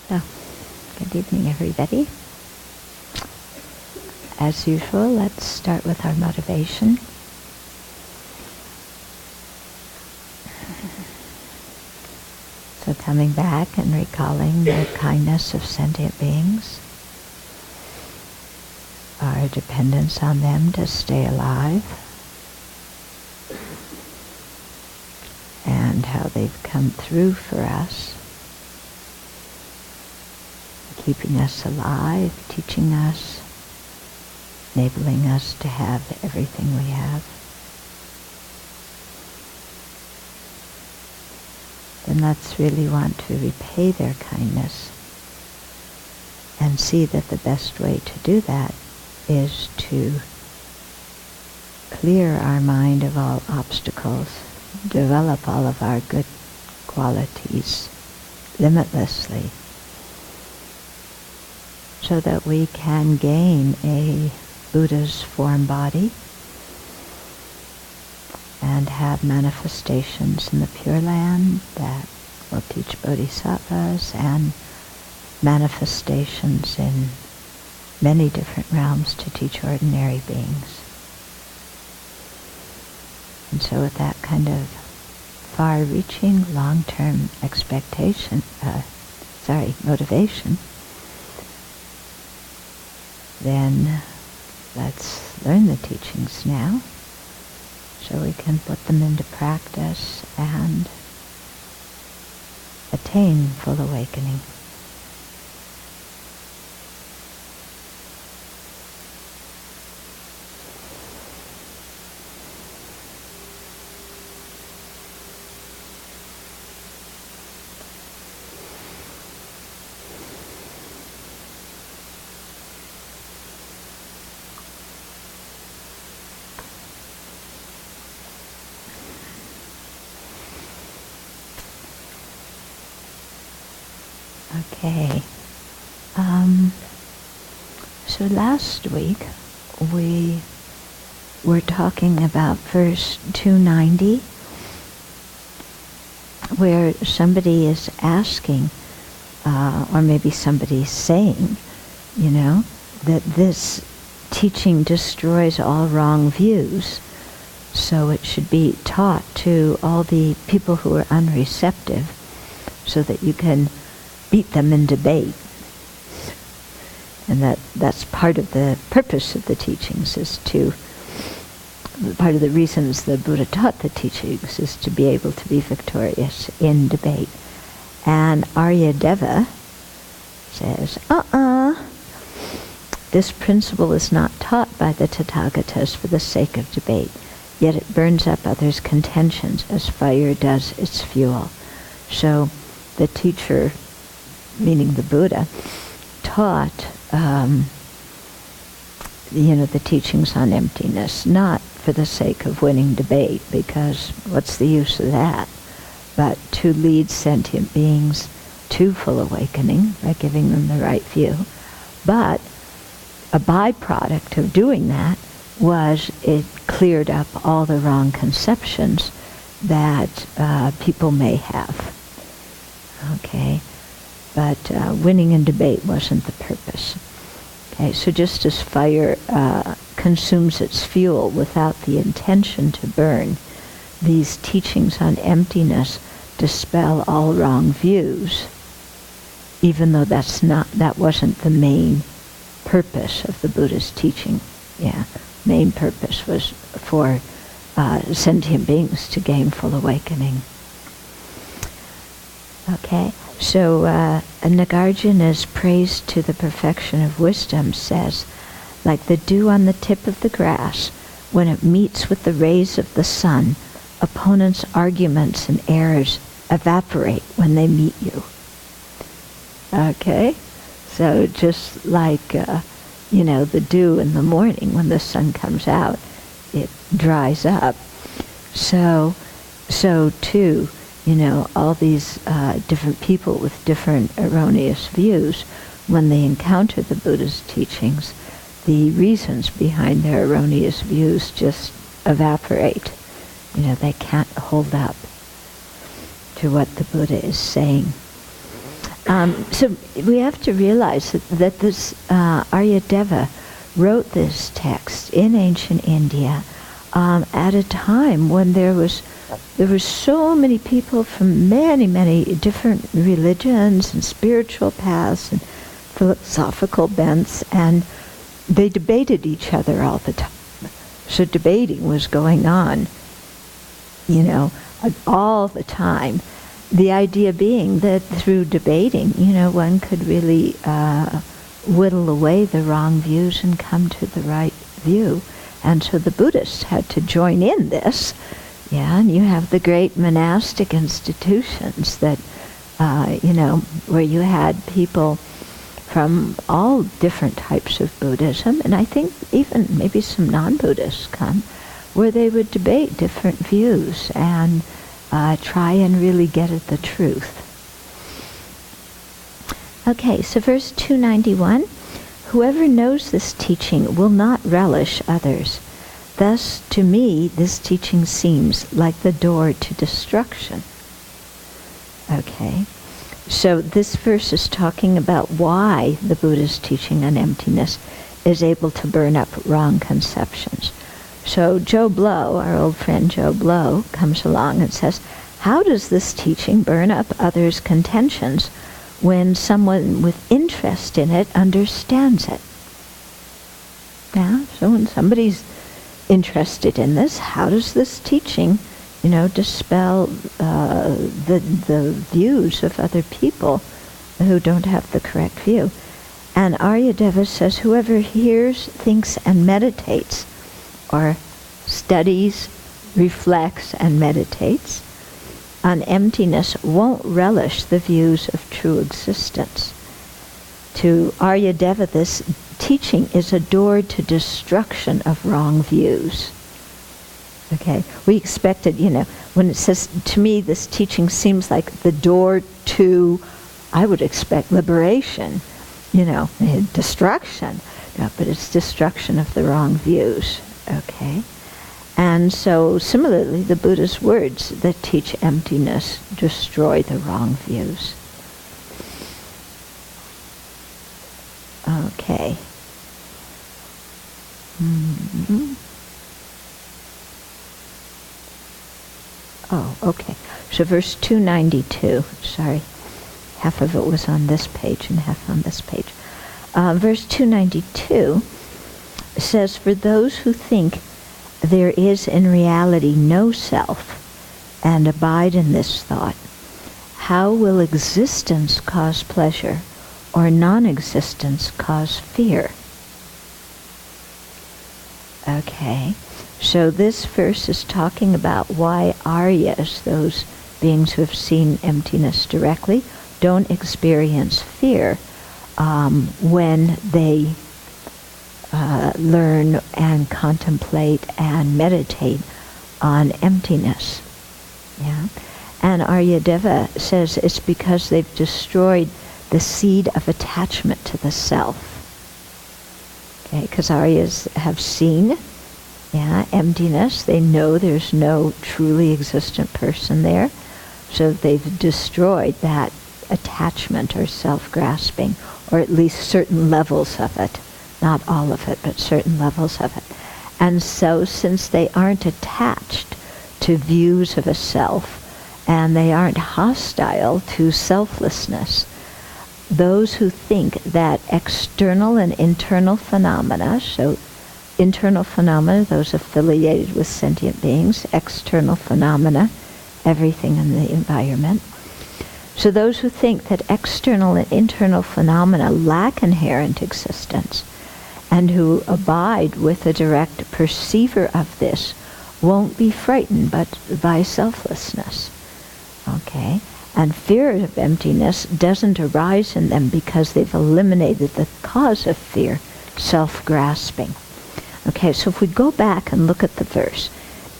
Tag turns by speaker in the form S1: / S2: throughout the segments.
S1: So, good evening, everybody. As usual, let's start with our motivation. So coming back and recalling the kindness of sentient beings, our dependence on them to stay alive, and how they've come through for us, keeping us alive, teaching us, enabling us to have everything we have. Then let's really want to repay their kindness and see that the best way to do that is to clear our mind of all obstacles, develop all of our good qualities limitlessly, so that we can gain a Buddha's form body and have manifestations in the Pure Land that will teach bodhisattvas, and manifestations in many different realms to teach ordinary beings. And so with that kind of far-reaching, long-term motivation, then let's learn the teachings now so we can put them into practice and attain full awakening. Okay. So last week we were talking about verse 290, where somebody is asking, or maybe somebody's saying, that this teaching destroys all wrong views, so it should be taught to all the people who are unreceptive so that you can beat them in debate. And that's part of the purpose of the teachings, part of the reasons the Buddha taught the teachings is to be able to be victorious in debate. And Aryadeva says, this principle is not taught by the Tathagatas for the sake of debate, yet it burns up others' contentions as fire does its fuel. So the teacher, meaning the Buddha, taught the teachings on emptiness, not for the sake of winning debate, because what's the use of that, but to lead sentient beings to full awakening by giving them the right view. But a byproduct of doing that was it cleared up all the wrong conceptions that people may have. Okay? But winning in debate wasn't the purpose. Okay, so just as fire consumes its fuel without the intention to burn, these teachings on emptiness dispel all wrong views, even though that wasn't the main purpose of the Buddha's teaching. Main purpose was for sentient beings to gain full awakening. Okay. So Nagarjuna's praise to the perfection of wisdom says, like the dew on the tip of the grass, when it meets with the rays of the sun, opponents' arguments and errors evaporate when they meet you. Okay? So just like, the dew in the morning when the sun comes out, it dries up. So too, all these different people with different erroneous views, when they encounter the Buddha's teachings, the reasons behind their erroneous views just evaporate. They can't hold up to what the Buddha is saying. So we have to realize that this Aryadeva wrote this text in ancient India at a time when there were so many people from many different religions and spiritual paths and philosophical bents, and they debated each other all the time. So debating was going on, all the time. The idea being that through debating, one could really whittle away the wrong views and come to the right view. And so the Buddhists had to join in this. Yeah, and you have the great monastic institutions that, where you had people from all different types of Buddhism, and I think even maybe some non-Buddhists come, where they would debate different views and try and really get at the truth. Okay, so verse 291, whoever knows this teaching will not relish others. Thus, to me, this teaching seems like the door to destruction. Okay, so this verse is talking about why the Buddha's teaching on emptiness is able to burn up wrong conceptions. So Joe Blow, our old friend Joe Blow, comes along and says, how does this teaching burn up others' contentions when someone with interest in it understands it? Yeah, so when somebody's interested in this, how does this teaching, dispel the views of other people who don't have the correct view? And Aryadeva says, whoever hears, thinks, and meditates, or studies, reflects, and meditates on emptiness won't relish the views of true existence. To Aryadeva, this teaching is a door to destruction of wrong views. Okay, we expected, when it says, to me, this teaching seems like the door to, I would expect liberation, destruction. No, but it's destruction of the wrong views. Okay. And so, similarly, the Buddha's words that teach emptiness destroy the wrong views. Okay. Mm-hmm. Oh, okay. So verse 292, sorry, half of it was on this page and half on this page. Verse 292 says, for those who think there is in reality no self and abide in this thought, how will existence cause pleasure or non-existence cause fear? Okay, so this verse is talking about why Aryas, those beings who have seen emptiness directly, don't experience fear when they learn and contemplate and meditate on emptiness. Yeah, and Aryadeva says it's because they've destroyed the seed of attachment to the self. Okay, because Aryas have seen, emptiness. They know there's no truly existent person there, so they've destroyed that attachment or self-grasping, or at least certain levels of it. Not all of it, but certain levels of it. And so, since they aren't attached to views of a self, and they aren't hostile to selflessness, those who think that external and internal phenomena, so internal phenomena, those affiliated with sentient beings, external phenomena, everything in the environment. So those who think that external and internal phenomena lack inherent existence, and who abide with a direct perceiver of this, won't be frightened but by selflessness. Okay? And fear of emptiness doesn't arise in them because they've eliminated the cause of fear, self-grasping. Okay, so if we go back and look at the verse,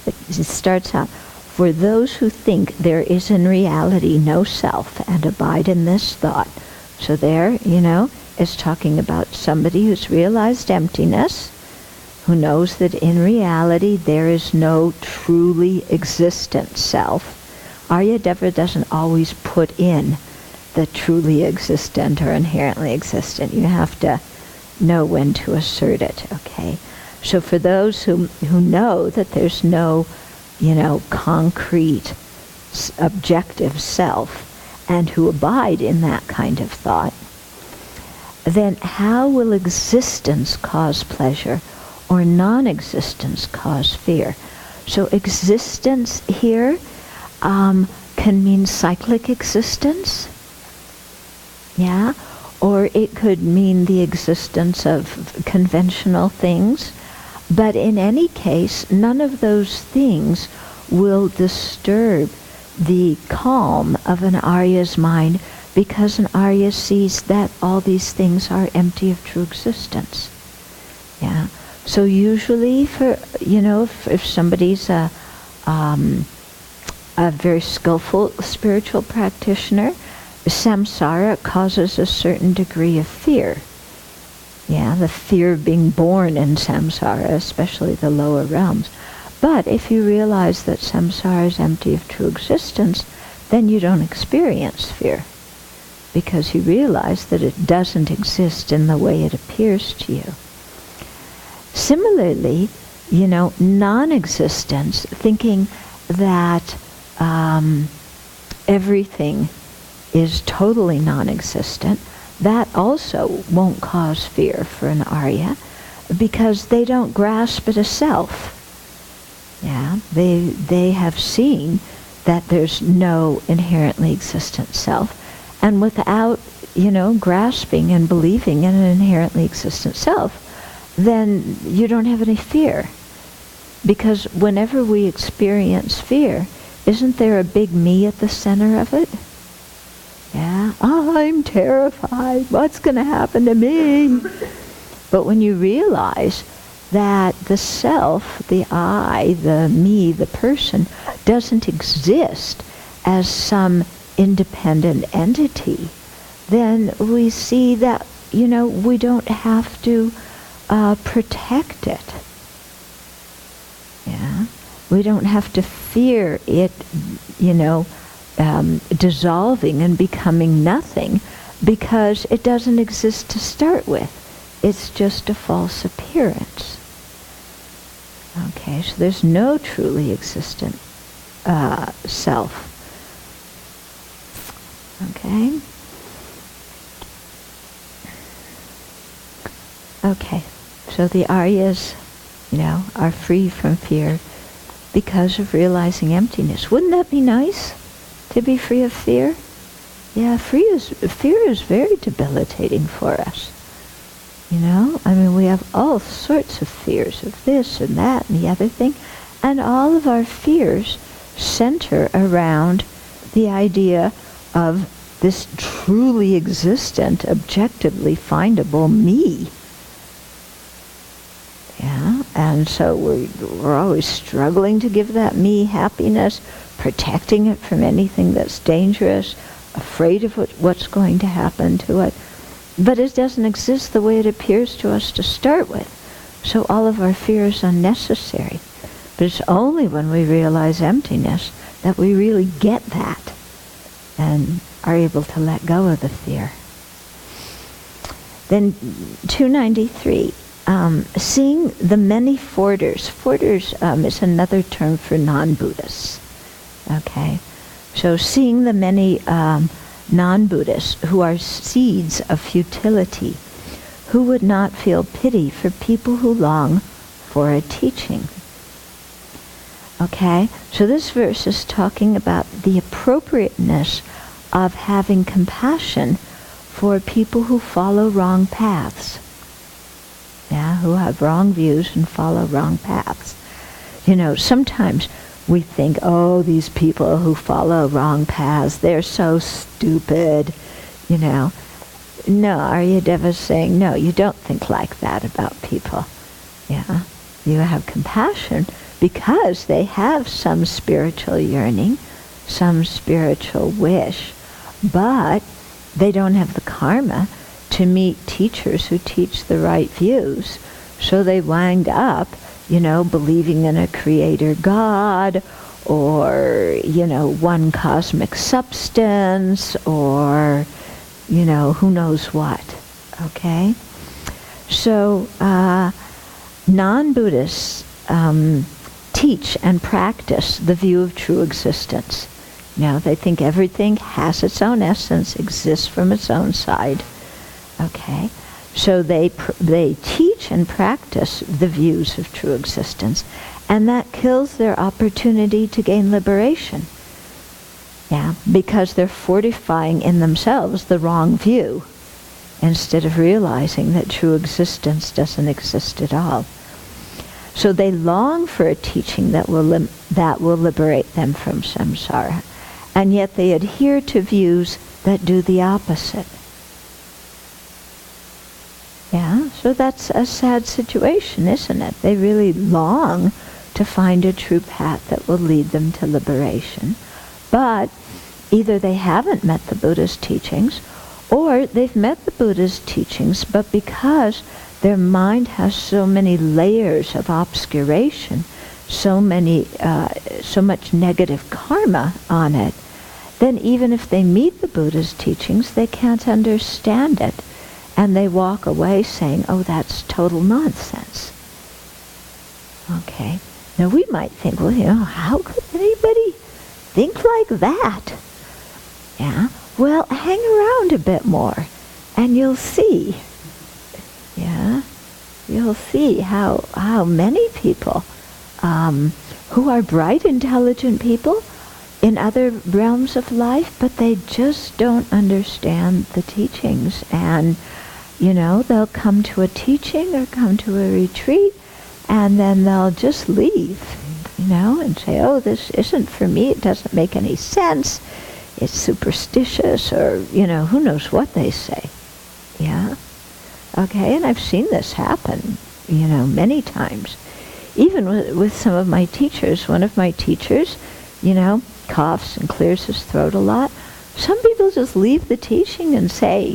S1: it starts out, for those who think there is in reality no self and abide in this thought. So there, is talking about somebody who's realized emptiness, who knows that in reality there is no truly existent self. Aryadeva doesn't always put in the truly existent or inherently existent. You have to know when to assert it, okay? So for those who know that there's no, concrete, objective self, and who abide in that kind of thought, then how will existence cause pleasure or non-existence cause fear? So existence here can mean cyclic existence, yeah? Or it could mean the existence of conventional things. But in any case, none of those things will disturb the calm of an Arya's mind, because an Arya sees that all these things are empty of true existence. Yeah. So usually, if somebody's a very skillful spiritual practitioner, samsara causes a certain degree of fear. Yeah, the fear of being born in samsara, especially the lower realms. But if you realize that samsara is empty of true existence, then you don't experience fear, because you realize that it doesn't exist in the way it appears to you. Similarly, non-existence, thinking that everything is totally non-existent, that also won't cause fear for an Arya, because they don't grasp at a self. Yeah, they have seen that there's no inherently existent self, and without, grasping and believing in an inherently existent self, then you don't have any fear. Because whenever we experience fear, isn't there a big me at the center of it? Yeah, I'm terrified. What's going to happen to me? But when you realize that the self, the I, the me, the person, doesn't exist as some independent entity, then we see that, we don't have to protect it. Yeah, we don't have to fear it, dissolving and becoming nothing, because it doesn't exist to start with. It's just a false appearance. Okay, so there's no truly existent self. Okay? Okay, so the Aryas, are free from fear because of realizing emptiness. Wouldn't that be nice, to be free of fear? Yeah, fear is very debilitating for us. We have all sorts of fears of this and that and the other thing, and all of our fears center around the idea of this truly existent, objectively findable me. Yeah, and so we're always struggling to give that me happiness, protecting it from anything that's dangerous, afraid of what's going to happen to it. But it doesn't exist the way it appears to us to start with. So all of our fear is unnecessary. But it's only when we realize emptiness that we really get that and are able to let go of the fear. Then 293, seeing the many forders. Forders is another term for non-Buddhists. Okay, so seeing the many non-Buddhists who are seeds of futility, who would not feel pity for people who long for a teaching. Okay, so this verse is talking about the appropriateness of having compassion for people who follow wrong paths. Yeah, who have wrong views and follow wrong paths. Sometimes we think, oh, these people who follow wrong paths, they're so stupid, No, Aryadeva's saying, no, you don't think like that about people. Yeah, you have compassion because they have some spiritual yearning, some spiritual wish, but they don't have the karma to meet teachers who teach the right views. So they wind up, believing in a creator God, or, one cosmic substance, or, who knows what. Okay? So, non-Buddhists teach and practice the view of true existence. They think everything has its own essence, exists from its own side. Okay? So they teach and practice the views of true existence, and that kills their opportunity to gain liberation. Yeah, because they're fortifying in themselves the wrong view, instead of realizing that true existence doesn't exist at all. So they long for a teaching that will liberate them from samsara, and yet they adhere to views that do the opposite. Yeah, so that's a sad situation, isn't it? They really long to find a true path that will lead them to liberation, but either they haven't met the Buddha's teachings, or they've met the Buddha's teachings, but because their mind has so many layers of obscuration, so much negative karma on it, then even if they meet the Buddha's teachings, they can't understand it. And they walk away saying, oh, that's total nonsense. Okay. Now we might think, well, how could anybody think like that? Yeah. Well, hang around a bit more, and you'll see. Yeah. You'll see how many people who are bright, intelligent people in other realms of life, but they just don't understand the teachings. And they'll come to a teaching or come to a retreat, and then they'll just leave, and say, oh, this isn't for me, it doesn't make any sense, it's superstitious, or, who knows what they say. Yeah? Okay, and I've seen this happen, many times. Even with some of my teachers. One of my teachers, coughs and clears his throat a lot. Some people just leave the teaching and say,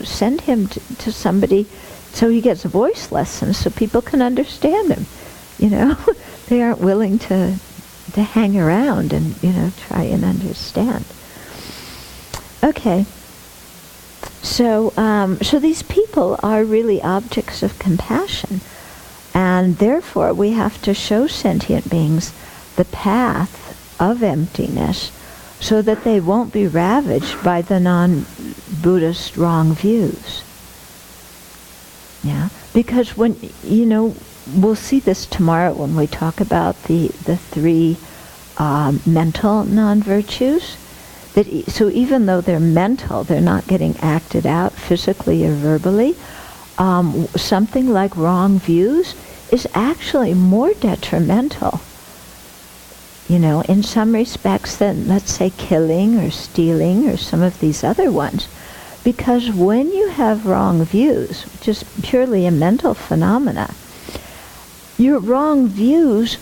S1: send him to somebody so he gets voice lessons so people can understand him. They aren't willing to hang around and, try and understand. Okay. So these people are really objects of compassion, and therefore we have to show sentient beings the path of emptiness, so that they won't be ravaged by the non-Buddhist wrong views. Yeah, because when, we'll see this tomorrow when we talk about the three mental non-virtues. So even though they're mental, they're not getting acted out physically or verbally, something like wrong views is actually more detrimental, in some respects than, let's say, killing or stealing or some of these other ones. Because when you have wrong views, which is purely a mental phenomena, your wrong views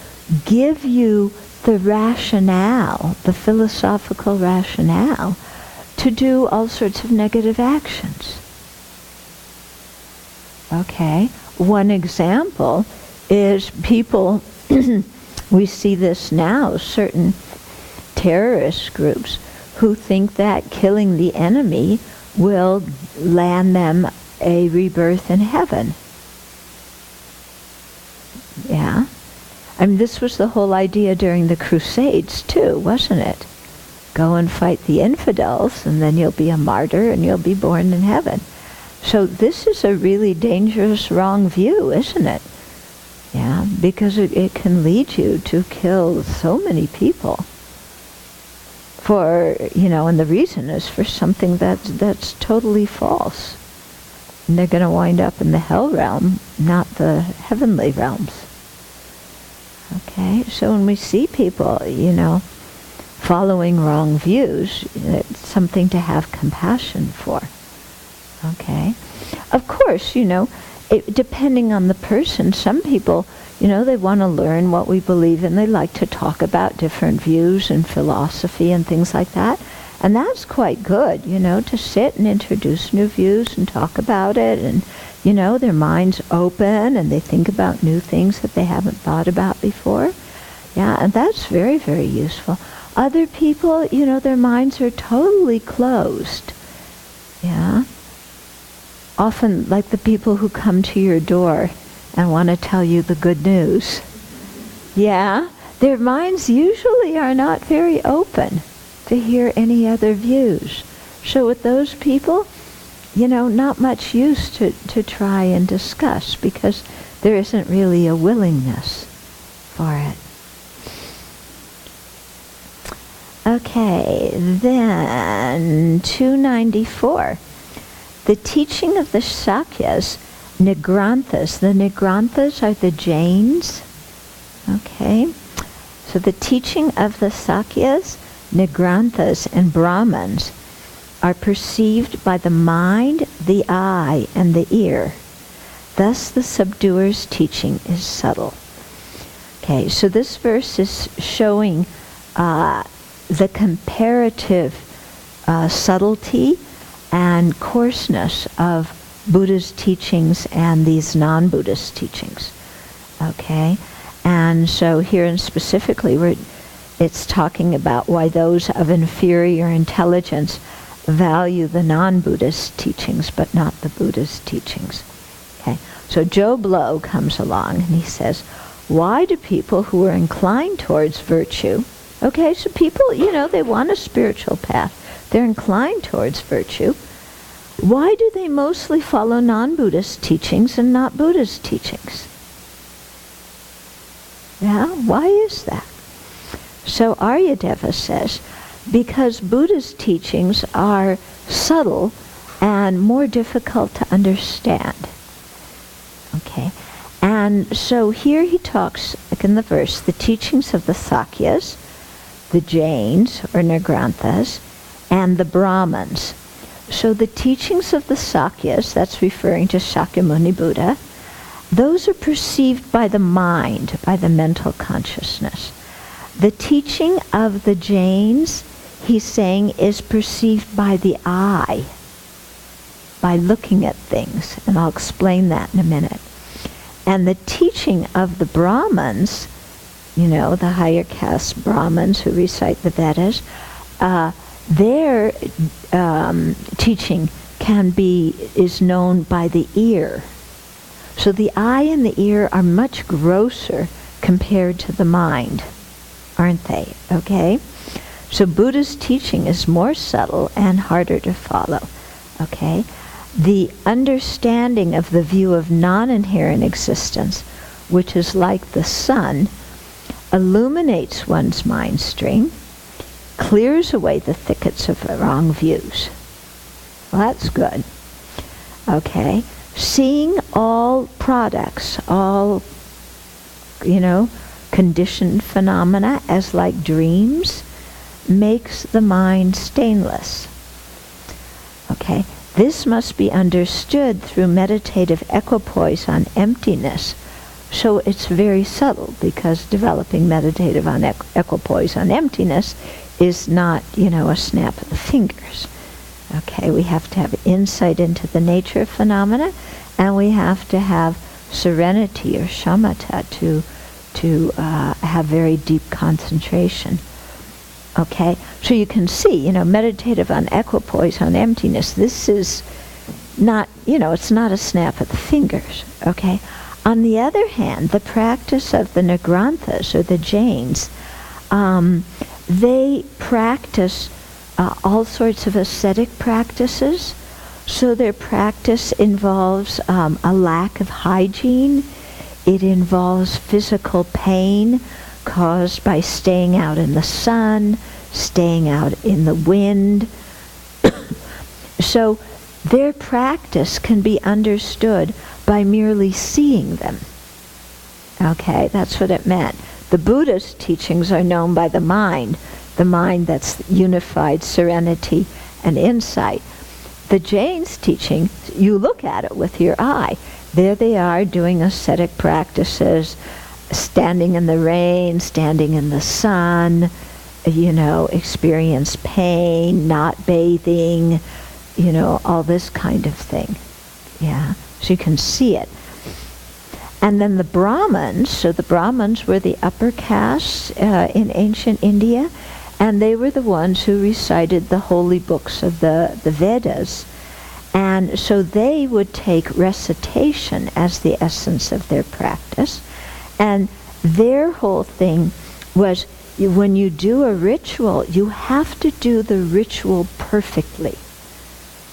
S1: give you the rationale, the philosophical rationale, to do all sorts of negative actions. Okay? One example is people, we see this now, certain terrorist groups who think that killing the enemy will land them a rebirth in heaven. Yeah? I mean, this was the whole idea during the Crusades too, wasn't it? Go and fight the infidels, and then you'll be a martyr and you'll be born in heaven. So this is a really dangerous wrong view, isn't it? Yeah, because it can lead you to kill so many people for, and the reason is for something that's totally false. And they're going to wind up in the hell realm, not the heavenly realms. Okay, so when we see people, following wrong views, it's something to have compassion for. Okay, of course, depending on the person, some people, they want to learn what we believe in. They like to talk about different views and philosophy and things like that. And that's quite good, to sit and introduce new views and talk about it. And, their mind's open and they think about new things that they haven't thought about before. Yeah, and that's very, very useful. Other people, their minds are totally closed. Yeah. Often like the people who come to your door and want to tell you the good news. Yeah. Their minds usually are not very open to hear any other views. So with those people, not much use to try and discuss, because there isn't really a willingness for it. Okay, then 294. The teaching of the Sakyas, Nigranthas. The Nigranthas are the Jains. Okay, so the teaching of the Sakyas, Nigranthas, and Brahmins are perceived by the mind, the eye, and the ear. Thus the subduer's teaching is subtle. Okay, so this verse is showing the comparative subtlety and coarseness of Buddha's teachings and these non-Buddhist teachings. Okay, and so here and specifically it's talking about why those of inferior intelligence value the non-Buddhist teachings but not the Buddhist teachings. Okay, so Joe Blow comes along and he says, why do people who are inclined towards virtue, okay, so people, they want a spiritual path, they're inclined towards virtue, why do they mostly follow non-Buddhist teachings and not Buddhist teachings? Yeah, why is that? So Aryadeva says, because Buddha's teachings are subtle and more difficult to understand. Okay, and so here he talks, like in the verse, the teachings of the Sakyas, the Jains, or Nigranthas, and the Brahmins. So the teachings of the Sakyas, that's referring to Shakyamuni Buddha, those are perceived by the mind, by the mental consciousness. The teaching of the Jains, he's saying, is perceived by the eye, by looking at things, and I'll explain that in a minute. And the teaching of the Brahmins, the higher caste Brahmins who recite the Vedas, their teaching is known by the ear. So the eye and the ear are much grosser compared to the mind, aren't they? Okay? So Buddha's teaching is more subtle and harder to follow. Okay? The understanding of the view of non-inherent existence, which is like the sun, illuminates one's mind stream, clears away the thickets of wrong views. Well, that's good. Okay? Seeing all products, all, conditioned phenomena as like dreams, makes the mind stainless. Okay? This must be understood through meditative equipoise on emptiness. So it's very subtle, because developing meditative on equipoise on emptiness is not, a snap of the fingers. Okay, we have to have insight into the nature of phenomena, and we have to have serenity or shamatha to have very deep concentration. Okay, so you can see, meditative on equipoise on emptiness, this is not, it's not a snap of the fingers. Okay, on the other hand, the practice of the Nigranthas, or the Jains, they practice all sorts of ascetic practices. So their practice involves a lack of hygiene. It involves physical pain caused by staying out in the sun, staying out in the wind. So their practice can be understood by merely seeing them. Okay, that's what it meant. The Buddhist teachings are known by the mind that's unified serenity and insight. The Jains' teaching, you look at it with your eye. There they are doing ascetic practices, standing in the rain, standing in the sun, experience pain, not bathing, all this kind of thing. Yeah, so you can see it. And then the Brahmins, so the Brahmins were the upper castes in ancient India, and they were the ones who recited the holy books of the Vedas. And so they would take recitation as the essence of their practice. And their whole thing was, when you do a ritual, you have to do the ritual perfectly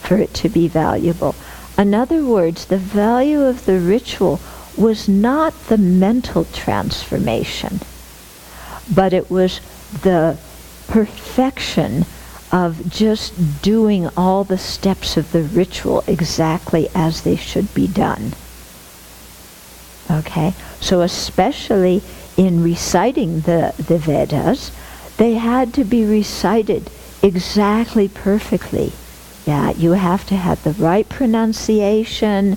S1: for it to be valuable. In other words, the value of the ritual was not the mental transformation, but it was the perfection of just doing all the steps of the ritual exactly as they should be done. Okay? So especially in reciting the Vedas, they had to be recited exactly perfectly. Yeah, you have to have the right pronunciation.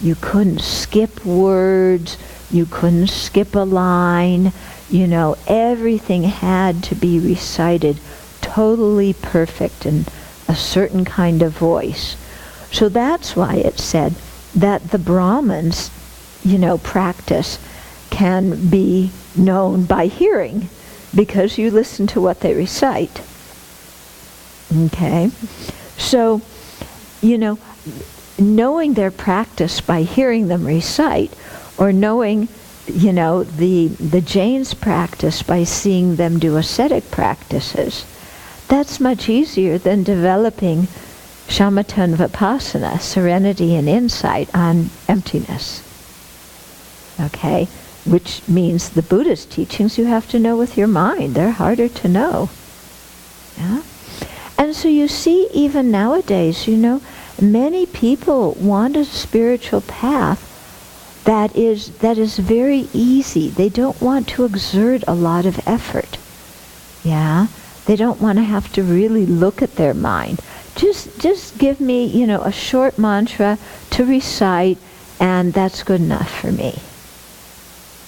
S1: You couldn't skip words. You couldn't skip a line. You know, everything had to be recited totally perfect in a certain kind of voice. So that's why it said that the Brahmins, you know, practice can be known by hearing, because you listen to what they recite. Okay? So, you know, knowing their practice by hearing them recite, or knowing, you know, the Jains practice by seeing them do ascetic practices, that's much easier than developing shamatha and vipassana, serenity and insight on emptiness. Okay? Which means the Buddhist teachings you have to know with your mind. They're harder to know. Yeah? And so you see, even nowadays, you know, many people want a spiritual path that is very easy. They don't want to exert a lot of effort. Yeah? They don't want to have to really look at their mind. Just give me, you know, a short mantra to recite, and that's good enough for me.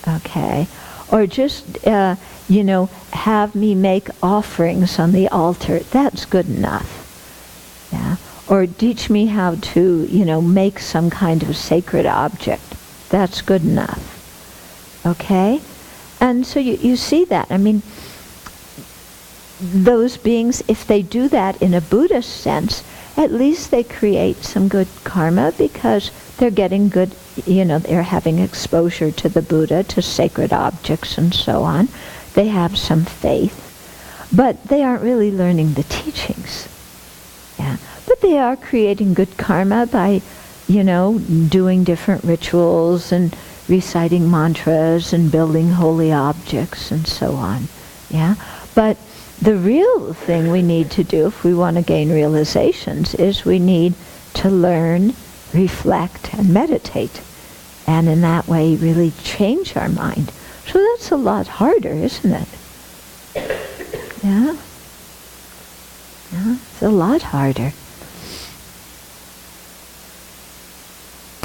S1: Okay? Or just, you know, have me make offerings on the altar. That's good enough. Yeah? Or teach me how to, you know, make some kind of sacred object. That's good enough. Okay? And so you see that. I mean, those beings, if they do that in a Buddhist sense, at least they create some good karma, because they're getting good, you know, they're having exposure to the Buddha, to sacred objects and so on. They have some faith, but they aren't really learning the teachings. Yeah. But they are creating good karma by, you know, doing different rituals and reciting mantras and building holy objects and so on. Yeah. But the real thing we need to do if we want to gain realizations is we need to learn, reflect, and meditate. And in that way really change our mind. So that's a lot harder, isn't it? Yeah? Yeah, it's a lot harder.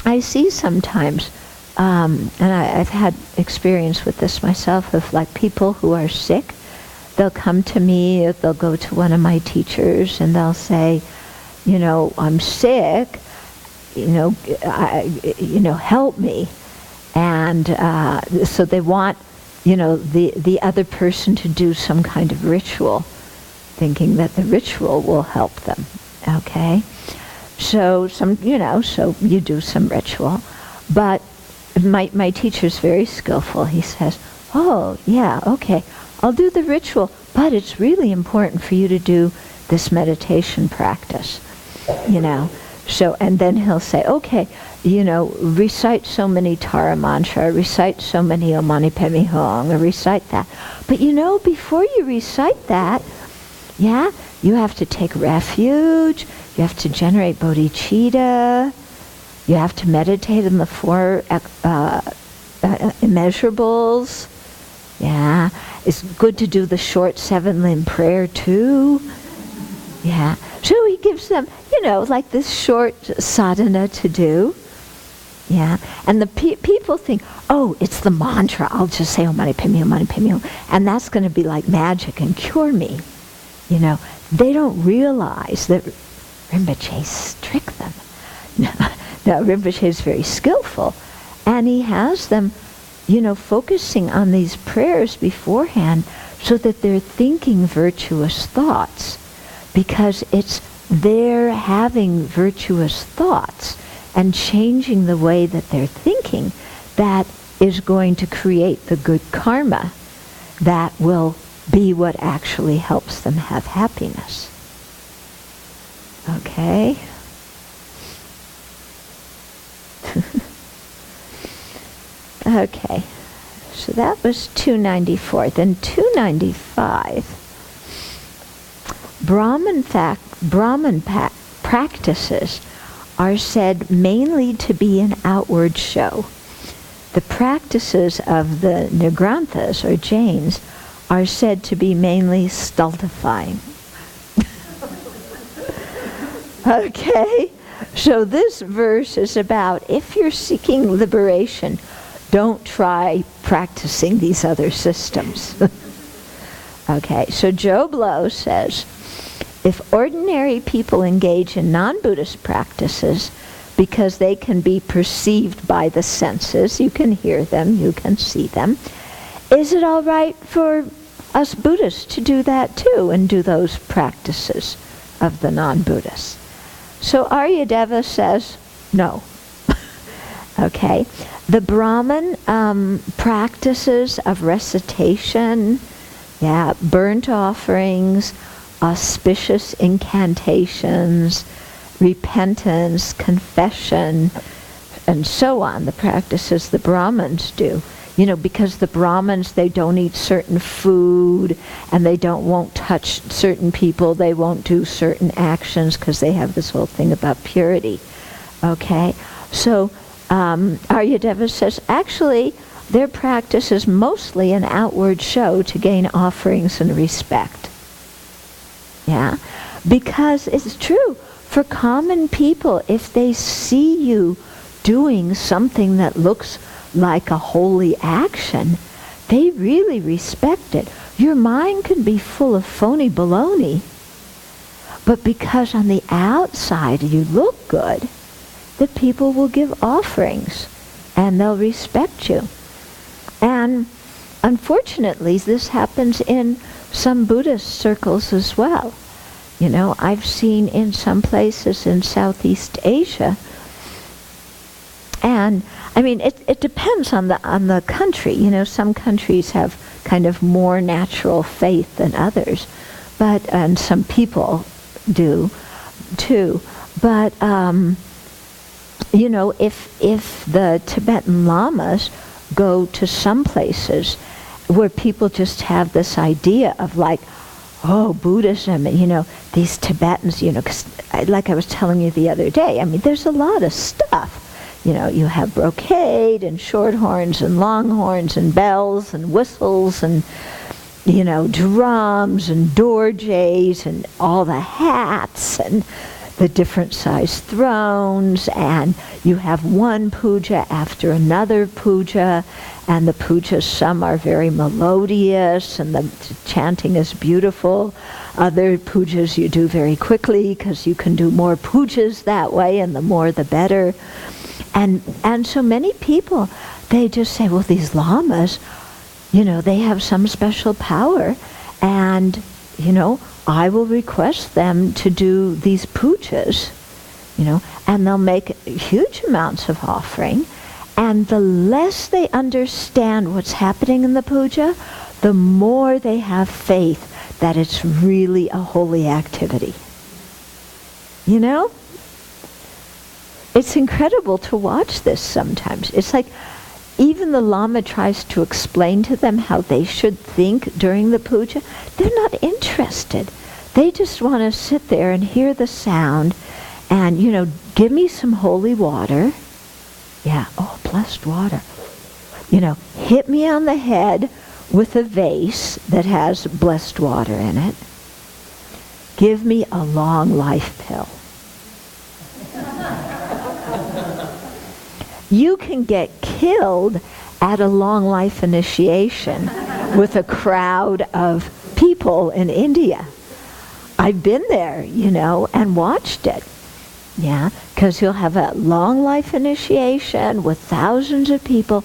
S1: I see sometimes, and I've had experience with this myself, of like people who are sick. They'll come to me, or they'll go to one of my teachers, and they'll say, you know, I'm sick, you know, help me. And so they want, you know, the other person to do some kind of ritual, thinking that the ritual will help them. Okay? So so you do some ritual. But my teacher's very skillful. He says, oh, yeah, okay, I'll do the ritual, but it's really important for you to do this meditation practice, you know. So, and then he'll say, okay, you know, recite so many Tara mantra, recite so many Om Mani Padme Hum, or recite that. But you know, before you recite that, yeah, you have to take refuge, you have to generate bodhicitta, you have to meditate on the four immeasurables. Yeah, it's good to do the short 7-limb prayer too. Yeah, so he gives them, you know, like this short sadhana to do. Yeah, and the people think, oh, it's the mantra. I'll just say Om Mani Padme Hum, Om Mani Padme Hum, and that's going to be like magic and cure me. You know, they don't realize that Rinpoche's tricked them. No, Rinpoche is very skillful, And he has them, focusing on these prayers beforehand so that they're thinking virtuous thoughts, because it's their having virtuous thoughts and changing the way that they're thinking that is going to create the good karma that will be what actually helps them have happiness. Okay? Okay. So that was 294. Then 295. Brahman practices are said mainly to be an outward show. The practices of the Nigranthas, or Jains, are said to be mainly stultifying. Okay? So this verse is about, if you're seeking liberation, don't try practicing these other systems. Okay, so Joe Blow says, if ordinary people engage in non-Buddhist practices because they can be perceived by the senses, you can hear them, you can see them, is it all right for us Buddhists to do that too and do those practices of the non-Buddhists? So Aryadeva says, no. Okay, the Brahman practices of recitation, burnt offerings, auspicious incantations, repentance, confession, and so on, the practices the Brahmins do. Because the Brahmins, they don't eat certain food, and they won't touch certain people, they won't do certain actions, because they have this whole thing about purity. Okay? So, Aryadeva says, actually, their practice is mostly an outward show to gain offerings and respect. Yeah? Because it's true, for common people, if they see you doing something that looks like a holy action, they really respect it. Your mind can be full of phony baloney, but because on the outside you look good, that people will give offerings and they'll respect you. And unfortunately, this happens in some Buddhist circles as well. I've seen in some places in Southeast Asia, and it depends on the country. Some countries have kind of more natural faith than others, and some people do too. But if the Tibetan lamas go to some places where people just have this idea of Buddhism, these Tibetans, 'cause like I was telling you the other day, there's a lot of stuff. You have brocade and short horns and long horns and bells and whistles and, drums and dorjes and all the hats and the different sized thrones, and you have one puja after another puja, and the pujas, some are very melodious and the chanting is beautiful. Other pujas you do very quickly because you can do more pujas that way, and the more the better. And so many people, they just say, well, these lamas, they have some special power, and, I will request them to do these pujas, and they'll make huge amounts of offering. And the less they understand what's happening in the puja, the more they have faith that it's really a holy activity. It's incredible to watch this sometimes. It's like even the Lama tries to explain to them how they should think during the puja. They're not interested. They just want to sit there and hear the sound and, give me some holy water. Yeah, blessed water. Hit me on the head with a vase that has blessed water in it. Give me a long life pill. You can get killed at a long life initiation with a crowd of people in India. I've been there, and watched it. Yeah, because you'll have a long life initiation with thousands of people.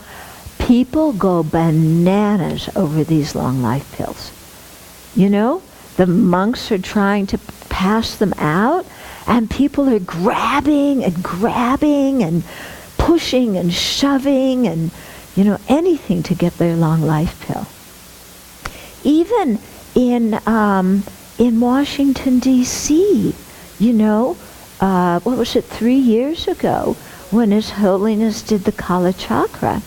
S1: People go bananas over these long life pills. You know, the monks are trying to pass them out, and people are grabbing and pushing and shoving and, you know, anything to get their long life pill. Even in Washington, D.C., you know, what was it, 3 years ago, when His Holiness did the Kala Chakra,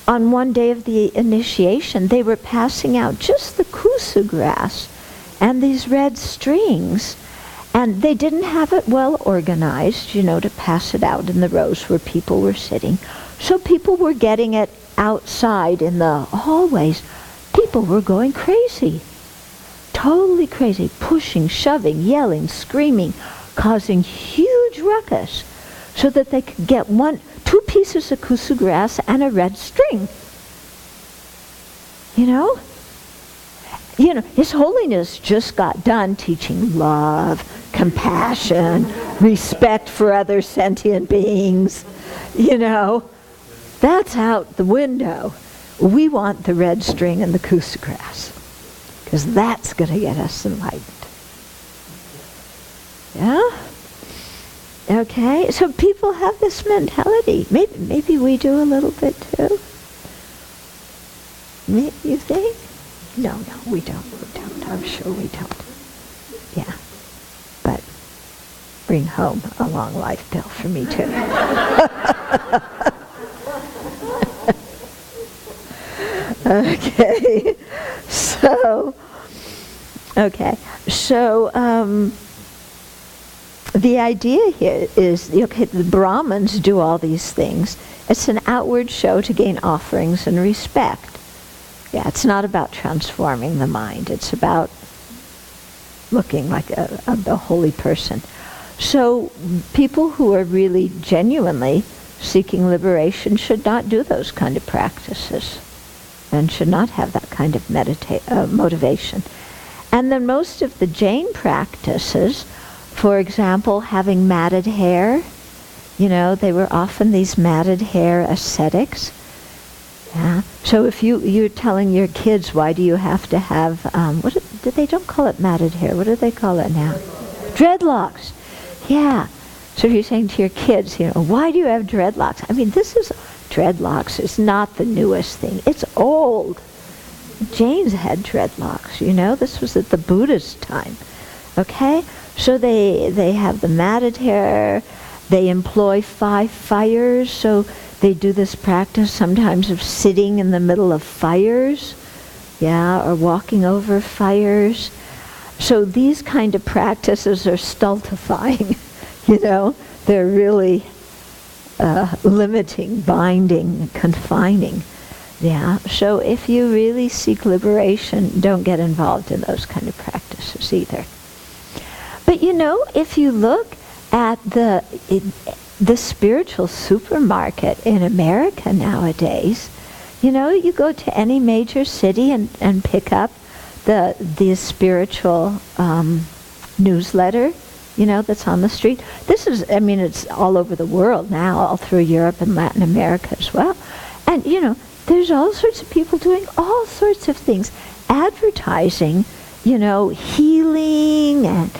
S1: on one day of the initiation, they were passing out just the kusu grass and these red strings, and they didn't have it well organized, you know, to pass it out in the rows where people were sitting. So people were getting it outside in the hallways. People were going crazy. Totally crazy. Pushing, shoving, yelling, screaming, causing huge ruckus so that they could get 2 pieces of kusu grass and a red string. You know? You know, His Holiness just got done teaching love, compassion, respect for other sentient beings. You know, that's out the window. We want the red string and the kusu grass, because that's going to get us enlightened. Yeah? Okay, so people have this mentality. Maybe we do a little bit too. You think? No, we don't. I'm sure we don't. Yeah. But bring home a long life pill for me too. Okay. So the idea here is, okay, the Brahmins do all these things. It's an outward show to gain offerings and respect. Yeah, it's not about transforming the mind. It's about looking like a holy person. So people who are really genuinely seeking liberation should not do those kind of practices and should not have that kind of motivation. And then most of the Jain practices, for example, having matted hair, you know, they were often these matted hair ascetics. Yeah. So if you're telling your kids, why do you have to have, they don't call it matted hair, what do they call it now? Dreadlocks. Yeah. So if you're saying to your kids, you know, why do you have dreadlocks? I mean, dreadlocks is not the newest thing. It's old. Jains had dreadlocks, you know. This was at the Buddha's time. Okay? So they have the matted hair. They employ 5 fires. So they do this practice sometimes of sitting in the middle of fires. Yeah, or walking over fires. So these kind of practices are stultifying, you know. They're really limiting, binding, confining. Yeah, so if you really seek liberation, don't get involved in those kind of practices either. But you know, if you look at the spiritual supermarket in America nowadays, you know, you go to any major city and pick up the spiritual newsletter, you know, that's on the street. This is, I mean, it's all over the world now, all through Europe and Latin America as well. And, you know, there's all sorts of people doing all sorts of things, advertising, you know, healing and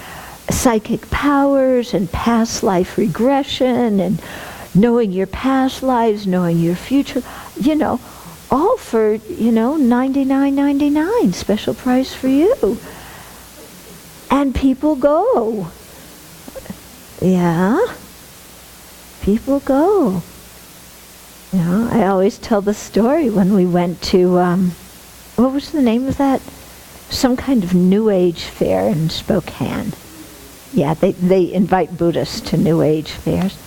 S1: psychic powers and past life regression and knowing your past lives, knowing your future, you know, all for, you know, $99.99, special price for you. And people go. Yeah. People go. You know, I always tell the story when we went to, what was the name of that? Some kind of New Age fair in Spokane. Yeah, they invite Buddhists to New Age fairs.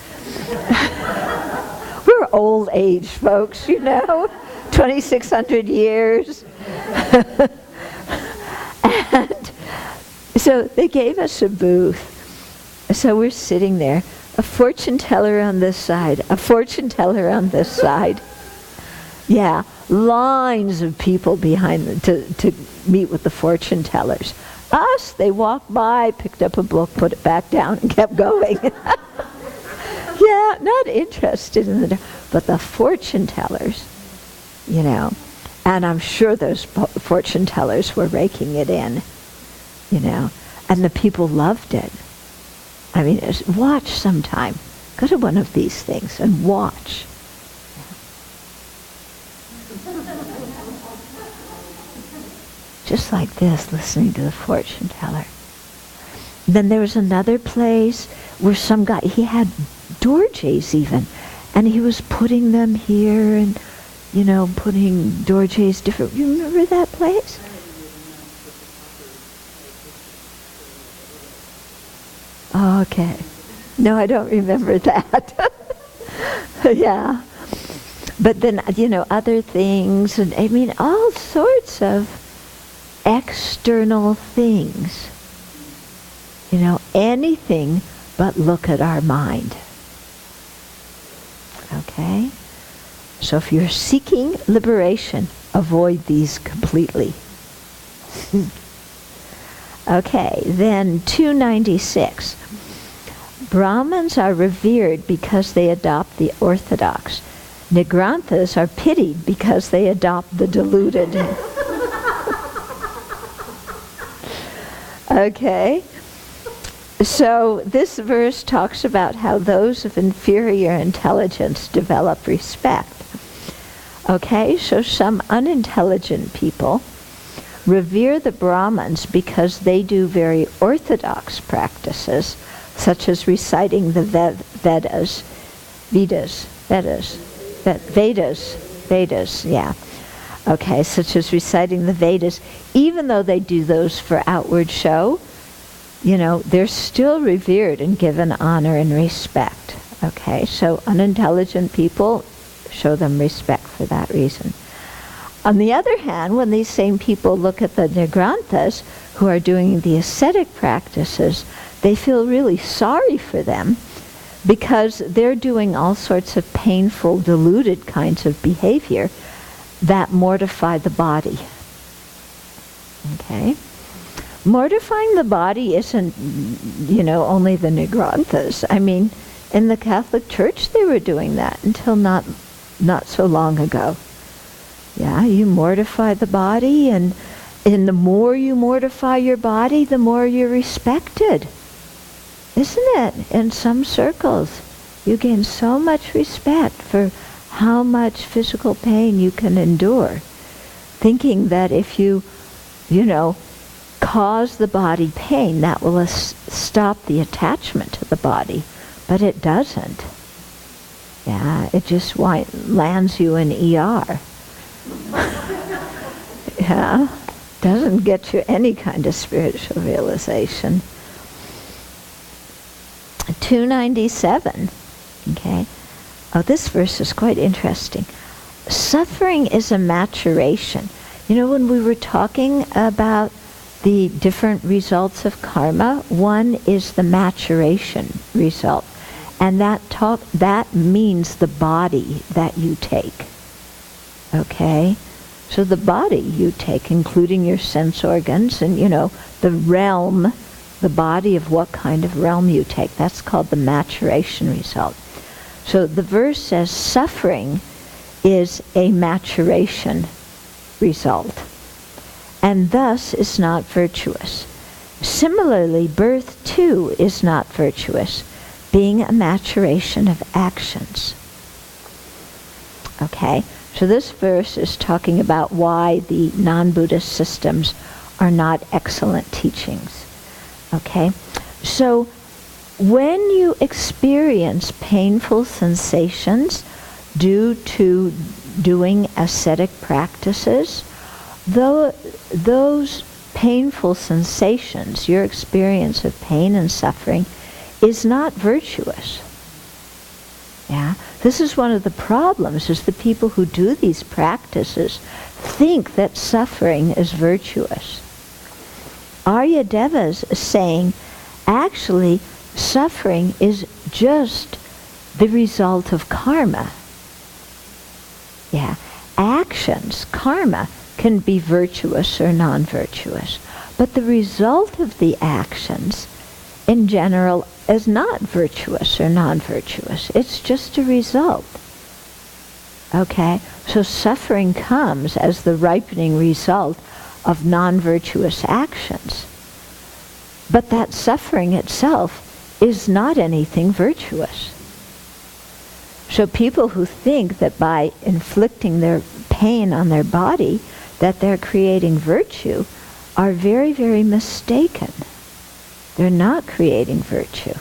S1: We're old age folks, you know, 2,600 years. And so they gave us a booth. So we're sitting there, a fortune teller on this side, a fortune teller on this side. Yeah, lines of people behind them to meet with the fortune tellers. Us, they walked by, picked up a book, put it back down, and kept going. Yeah, not interested in but the fortune tellers, and I'm sure those fortune tellers were raking it in, and the people loved it. I mean, watch sometime. Go to one of these things and watch. Just like this, listening to the fortune teller. Then there was another place where some guy, he had dorjes even, and he was putting them here and, putting dorjes different. You remember that place? Oh, okay. No, I don't remember that. Yeah. But then, other things, and I mean, all sorts of external things. Anything but look at our mind. Okay? So if you're seeking liberation, avoid these completely. Okay, then 296. Brahmins are revered because they adopt the orthodox. Nigranthas are pitied because they adopt the deluded. Okay? So this verse talks about how those of inferior intelligence develop respect. Okay, so some unintelligent people revere the Brahmins because they do very orthodox practices, such as reciting the Vedas, yeah. Okay, such as reciting the Vedas. Even though they do those for outward show, they're still revered and given honor and respect. Okay, so unintelligent people, show them respect for that reason. On the other hand, when these same people look at the Nigranthas who are doing the ascetic practices, they feel really sorry for them because they're doing all sorts of painful, deluded kinds of behavior that mortify the body. Okay? Mortifying the body isn't, only the Nigranthas. I mean, in the Catholic Church they were doing that until not so long ago. Yeah, you mortify the body, and the more you mortify your body, the more you're respected. Isn't it? In some circles, you gain so much respect for how much physical pain you can endure, thinking that if you cause the body pain, that will stop the attachment to the body. But it doesn't. Yeah, it just lands you in ER. Yeah, doesn't get you any kind of spiritual realization. 297, okay. Oh, this verse is quite interesting. Suffering is a maturation. When we were talking about the different results of karma, one is the maturation result. And that means the body that you take. Okay? So the body you take, including your sense organs and, the realm, the body of what kind of realm you take, that's called the maturation result. So the verse says suffering is a maturation result, and thus is not virtuous. Similarly, birth too is not virtuous, being a maturation of actions. Okay, so this verse is talking about why the non-Buddhist systems are not excellent teachings. Okay, so when you experience painful sensations due to doing ascetic practices, those painful sensations, your experience of pain and suffering, is not virtuous. Yeah, this is one of the problems, is the people who do these practices think that suffering is virtuous. Aryadeva is saying, actually, suffering is just the result of karma. Yeah, actions, karma, can be virtuous or non-virtuous. But the result of the actions, in general, is not virtuous or non-virtuous. It's just a result. Okay? So suffering comes as the ripening result of non-virtuous actions. But that suffering itself is not anything virtuous. So people who think that by inflicting their pain on their body that they're creating virtue are very, very mistaken. They're not creating virtue.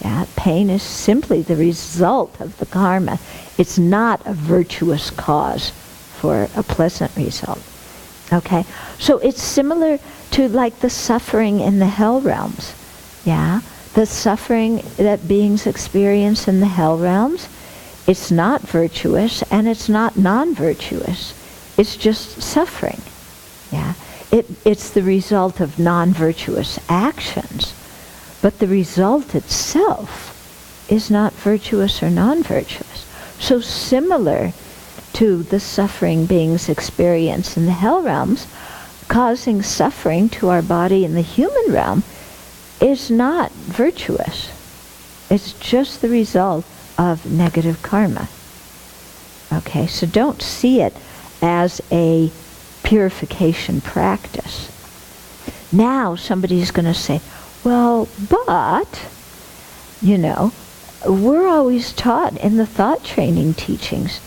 S1: Yeah, pain is simply the result of the karma. It's not a virtuous cause for a pleasant result. Okay? So it's similar to like the suffering in the hell realms. Yeah? The suffering that beings experience in the hell realms, it's not virtuous and it's not non-virtuous. It's just suffering. Yeah? It's the result of non-virtuous actions, but the result itself is not virtuous or non-virtuous. So similar to the suffering beings experience in the hell realms, causing suffering to our body in the human realm is not virtuous. It's just the result of negative karma. Okay, so don't see it as a purification practice. Now somebody's going to say, well, but, we're always taught in the thought training teachings,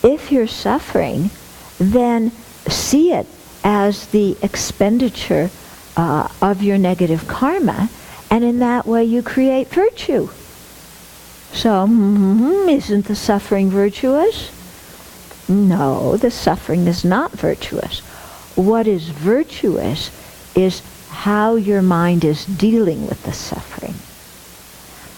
S1: if you're suffering, then see it as the expenditure of your negative karma, and in that way you create virtue. So, isn't the suffering virtuous? No, the suffering is not virtuous. What is virtuous is how your mind is dealing with the suffering.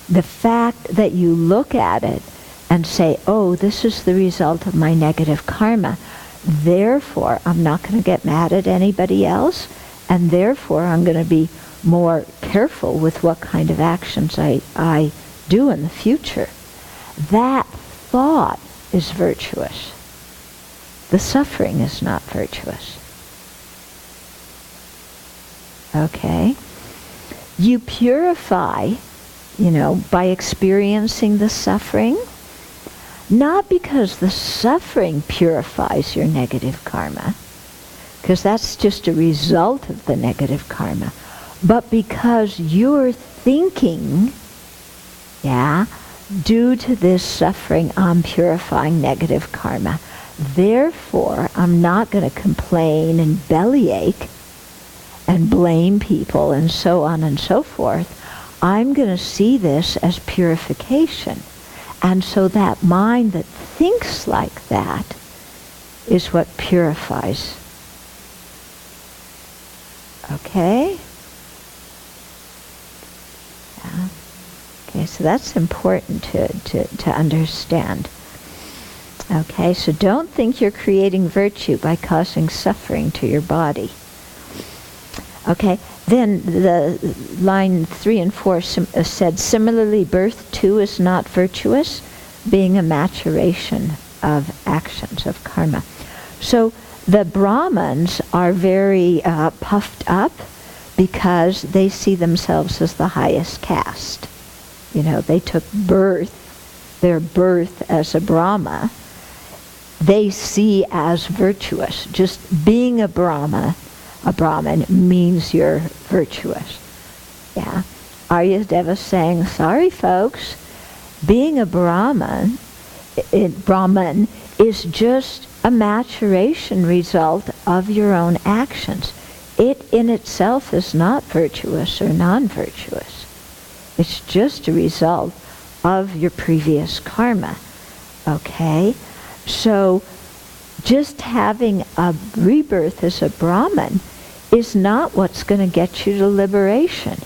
S1: The fact that you look at it and say, oh, this is the result of my negative karma, therefore I'm not going to get mad at anybody else, and therefore I'm going to be more careful with what kind of actions I do in the future. That thought is virtuous. The suffering is not virtuous. Okay? You purify, by experiencing the suffering, not because the suffering purifies your negative karma, because that's just a result of the negative karma, but because you're thinking, due to this suffering, I'm purifying negative karma. Therefore, I'm not going to complain and bellyache and blame people and so on and so forth. I'm going to see this as purification. And so that mind that thinks like that is what purifies. Okay? Yeah. Okay, so that's important to understand. Okay, so don't think you're creating virtue by causing suffering to your body. Okay, then the line 3 and 4 said, similarly, birth too is not virtuous, being a maturation of actions, of karma. So the Brahmins are very puffed up because they see themselves as the highest caste. They took their birth as a Brahma, they see as virtuous. Just being a Brahmin means you're virtuous. Yeah. Aryadeva saying, sorry folks, being a Brahmin is just a maturation result of your own actions. It in itself is not virtuous or non-virtuous. It's just a result of your previous karma. Okay? So just having a rebirth as a Brahmin is not what's going to get you to liberation.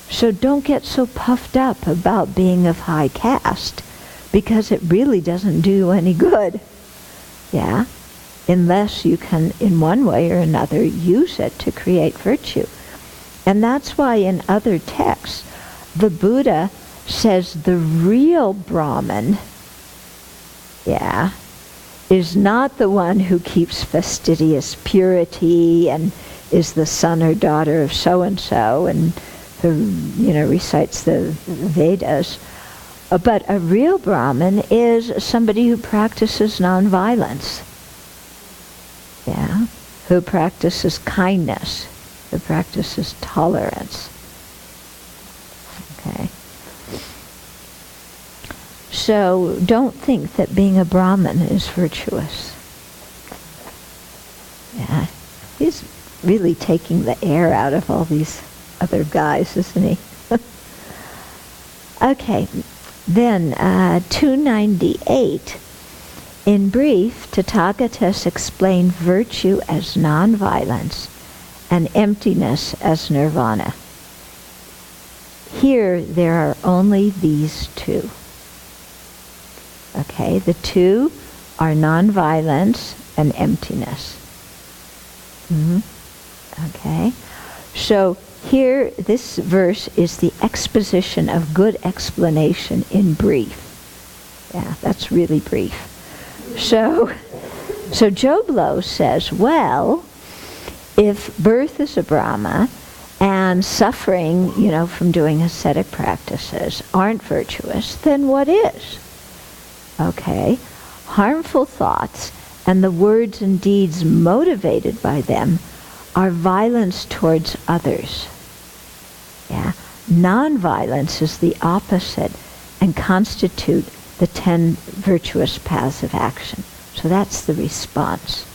S1: So don't get so puffed up about being of high caste, because it really doesn't do you any good. Yeah? Unless you can, in one way or another, use it to create virtue. And that's why in other texts, the Buddha says the real Brahmin, is not the one who keeps fastidious purity and is the son or daughter of so-and-so, and who, recites the Vedas. But a real Brahmin is somebody who practices nonviolence. Yeah, who practices kindness, who practices tolerance. Okay. So don't think that being a Brahmin is virtuous. Yeah, he's really taking the air out of all these other guys, isn't he? Okay, then 298. In brief, Tathagatas explained virtue as non-violence and emptiness as nirvana. Here there are only these two. Okay, the two are non-violence and emptiness. Okay, so here this verse is the exposition of good explanation in brief. Yeah, that's really brief. So Joblo says, well, if birth is a Brahma and suffering, from doing ascetic practices aren't virtuous, then what is? Okay, harmful thoughts and the words and deeds motivated by them are violence towards others. Yeah, non-violence is the opposite and constitute the 10 virtuous paths of action. So that's the response.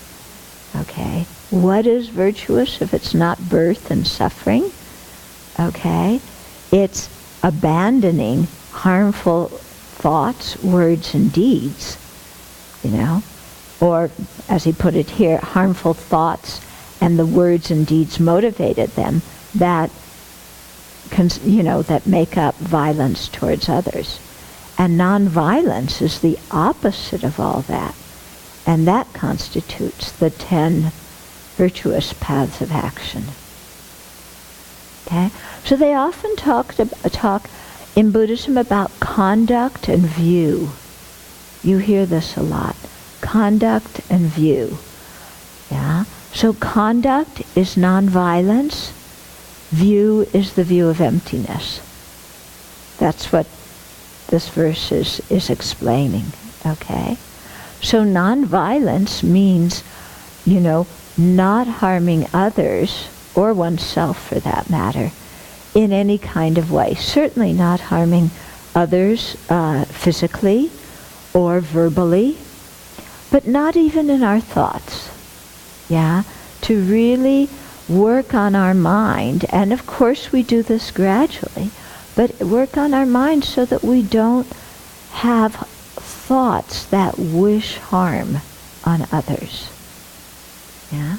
S1: Okay, what is virtuous if it's not birth and suffering? Okay, it's abandoning harmful thoughts, words, and deeds, or as he put it here, harmful thoughts and the words and deeds motivated them that make up violence towards others. And non-violence is the opposite of all that, and that constitutes the 10 virtuous paths of action. Okay, so they often talk in Buddhism about conduct and view. You hear this a lot. Conduct and view. Yeah. So conduct is non-violence. View is the view of emptiness. That's what this verse is explaining. Okay. So non-violence means, not harming others, or oneself for that matter, in any kind of way. Certainly not harming others physically or verbally, but not even in our thoughts. Yeah, to really work on our mind, and of course we do this gradually, but work on our mind so that we don't have thoughts that wish harm on others. Yeah.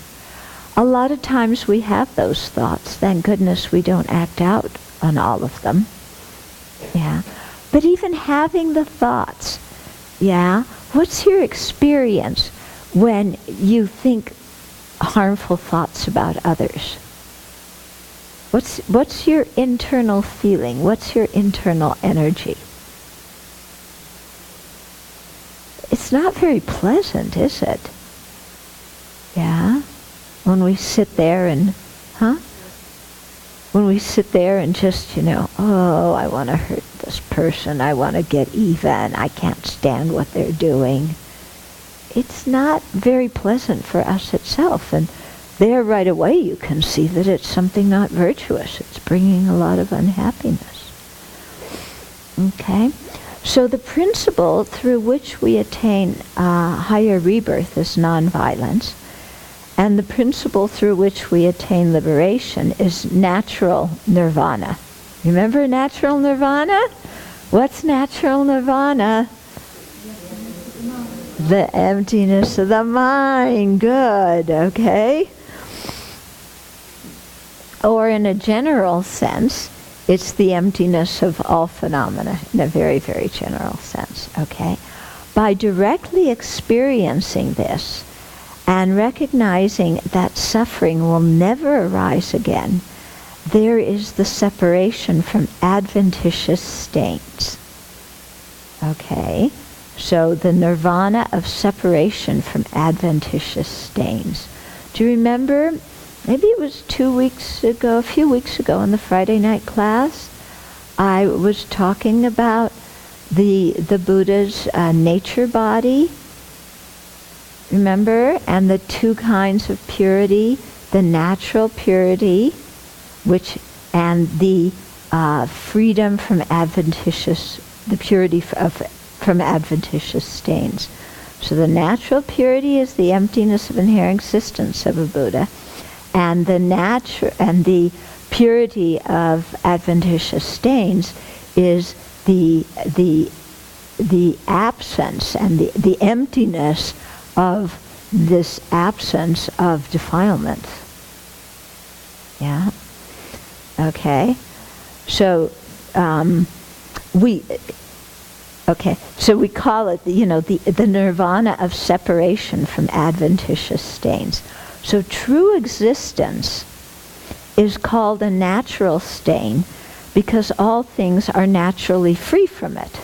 S1: A lot of times we have those thoughts. Thank goodness we don't act out on all of them. Yeah. But even having the thoughts, yeah, what's your experience when you think harmful thoughts about others? What's your internal feeling? What's your internal energy? It's not very pleasant, is it? Yeah? When we sit there and, when we sit there and just, oh, I want to hurt this person, I want to get even, I can't stand what they're doing. It's not very pleasant for us itself, and there right away you can see that it's something not virtuous. It's bringing a lot of unhappiness. Okay? So the principle through which we attain higher rebirth is nonviolence, and the principle through which we attain liberation is natural nirvana. Remember natural nirvana? What's natural nirvana? The emptiness of the mind. Good, okay? Or in a general sense, it's the emptiness of all phenomena, in a very, very general sense, okay? By directly experiencing this and recognizing that suffering will never arise again, there is the separation from adventitious states. Okay? So the nirvana of separation from adventitious stains. Do you remember maybe it was 2 weeks ago, a few weeks ago in the Friday night class, I was talking about the Buddha's nature body, remember, and the two kinds of purity, the natural purity, and the freedom from the purity from adventitious stains. So the natural purity is the emptiness of inherent existence of a Buddha, and the purity of adventitious stains is the absence and the emptiness of this absence of defilement. Yeah. Okay. So we call it the nirvana of separation from adventitious stains. So true existence is called a natural stain because all things are naturally free from it.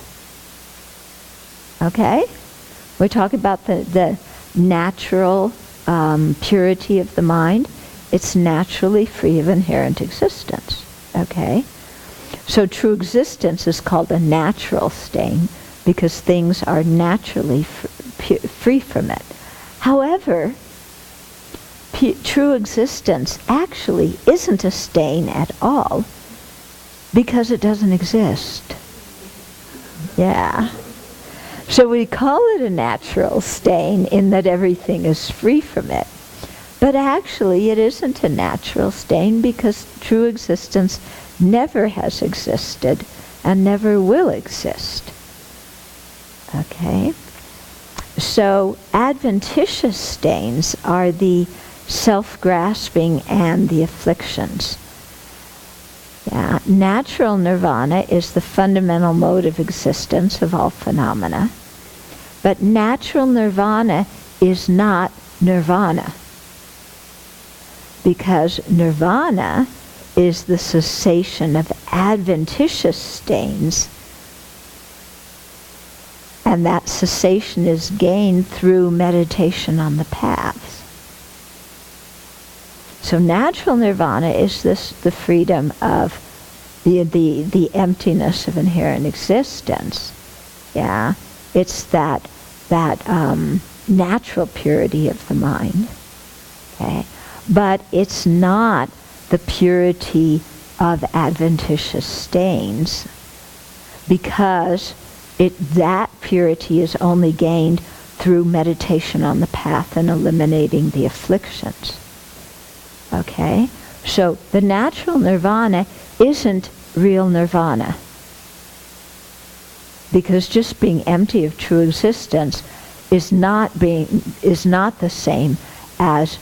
S1: Okay? We're talking about the natural purity of the mind. It's naturally free of inherent existence. Okay? So true existence is called a natural stain because things are naturally free from it. However, true existence actually isn't a stain at all because it doesn't exist. Yeah. So we call it a natural stain in that everything is free from it. But actually it isn't a natural stain because true existence never has existed and never will exist. Okay? So adventitious stains are the self-grasping and the afflictions. Yeah. Natural nirvana is the fundamental mode of existence of all phenomena. But natural nirvana is not nirvana. Because nirvana is the cessation of adventitious stains, and that cessation is gained through meditation on the paths. So natural nirvana is the freedom of the emptiness of inherent existence. Yeah, it's that natural purity of the mind. Okay, but it's not the purity of adventitious stains, because that purity is only gained through meditation on the path and eliminating the afflictions. Okay? So the natural nirvana isn't real nirvana, because just being empty of true existence is not the same as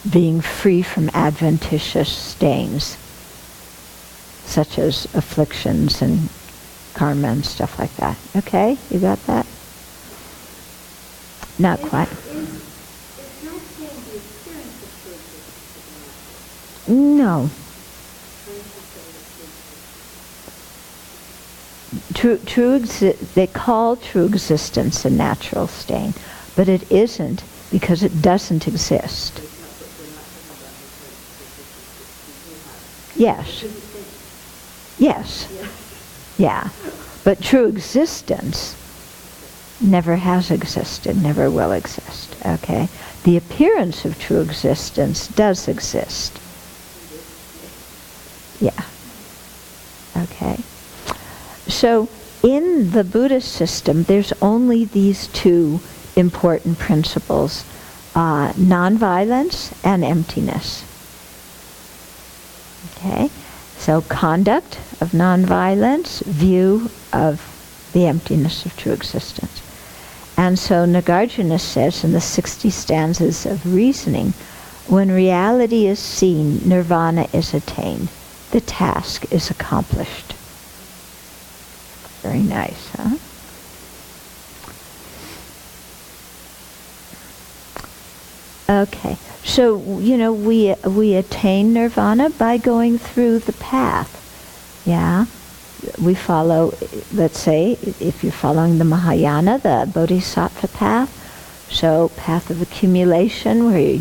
S1: being free from adventitious stains, such as afflictions and karma and stuff like that. Okay? You got that? Not quite.
S2: It's not saying the experience of true existence.
S1: No. They call true existence a natural stain, but it isn't, because it doesn't exist. Yes. Yes. Yeah. But true existence never has existed, never will exist. Okay? The appearance of true existence does exist. Yeah. Okay? So in the Buddhist system, there's only these two important principles, nonviolence and emptiness. Okay? So conduct of nonviolence, view of the emptiness of true existence. And so Nagarjuna says in the 60 stanzas of reasoning, when reality is seen, nirvana is attained. The task is accomplished. Very nice, huh? Okay, so, we attain nirvana by going through the path, yeah? We follow, let's say, if you're following the Mahayana, the Bodhisattva path, so path of accumulation, where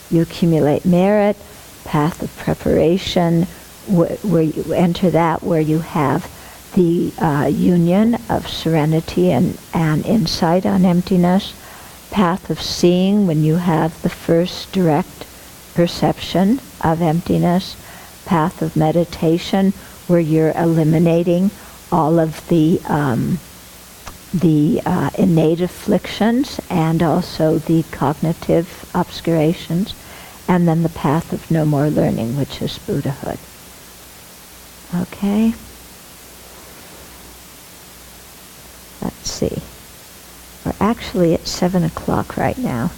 S1: you accumulate merit, path of preparation, where you enter that, where you have the union of serenity and insight on emptiness, path of seeing, when you have the first direct perception of emptiness, path of meditation, where you're eliminating all of the innate afflictions and also the cognitive obscurations, and then the path of no more learning, which is Buddhahood. Okay? Let's see. We're actually at 7 o'clock right now.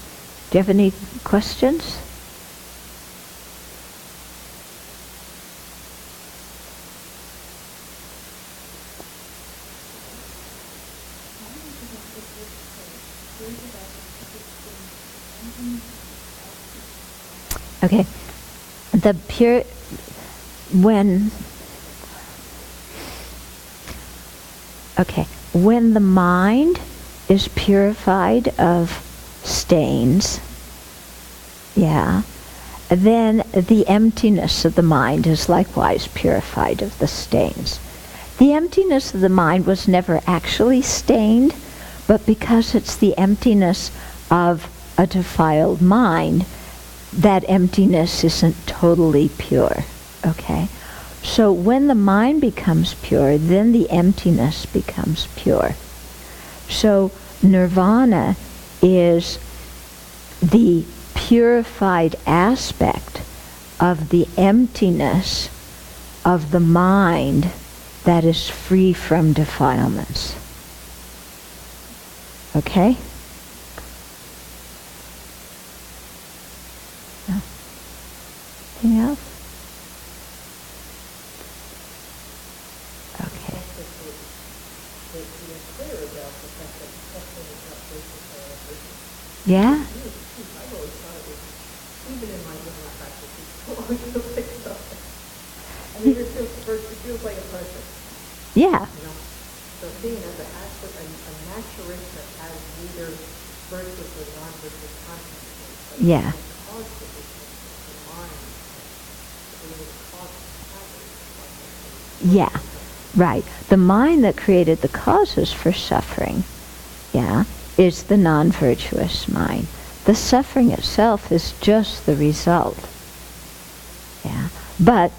S1: Do you have any questions? Okay. The pure, when the mind is purified of stains, then the emptiness of the mind is likewise purified of the stains. The emptiness of the mind was never actually stained, but because it's the emptiness of a defiled mind, that emptiness isn't totally pure, okay? So when the mind becomes pure, then the emptiness becomes pure. So nirvana is the purified aspect of the emptiness of the mind that is free from defilements. Okay? Anything else? Okay. Yeah?
S3: I've always thought it was, even in my yoga practice, it always feels like something. I mean, it feels like a pleasure.
S1: Yeah.
S3: You know? So seeing it as a maturation that has neither virtuous or non-virtuous consciousness, but
S1: Yeah.
S3: cause the mind to be able to cause suffering.
S1: Yeah, right. The mind that created the causes for suffering, is the non-virtuous mind. The suffering itself is just the result. Yeah. But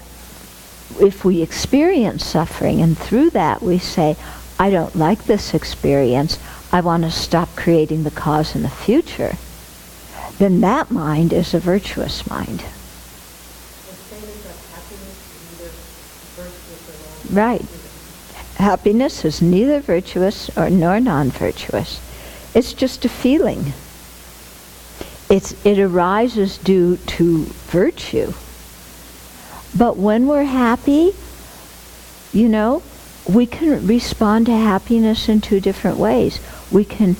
S1: if we experience suffering and through that we say, I don't like this experience, I want to stop creating the cause in the future, then that mind is a virtuous mind. Right. Happiness is neither virtuous nor non-virtuous. It's just a feeling. It arises due to virtue. But when we're happy, we can respond to happiness in two different ways. We can